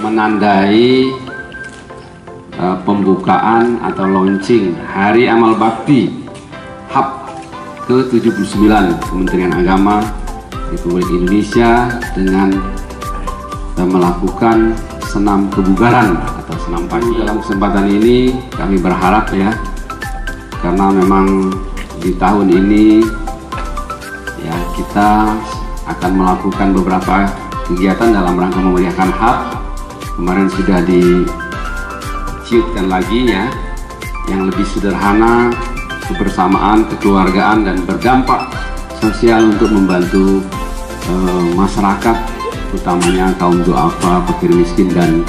menandai pembukaan atau launching Hari Amal Bakti HAB ke-79 Kementerian Agama Republik Indonesia dengan melakukan senam kebugaran atau senam pagi. Dalam kesempatan ini kami berharap ya, karena memang di tahun ini ya kita akan melakukan beberapa kegiatan dalam rangka memeriahkan HAB. Kemarin sudah diciutkan lagi ya, yang lebih sederhana, kebersamaan, kekeluargaan, dan berdampak sosial untuk membantu masyarakat, utamanya kaum duafa, fakir miskin, dan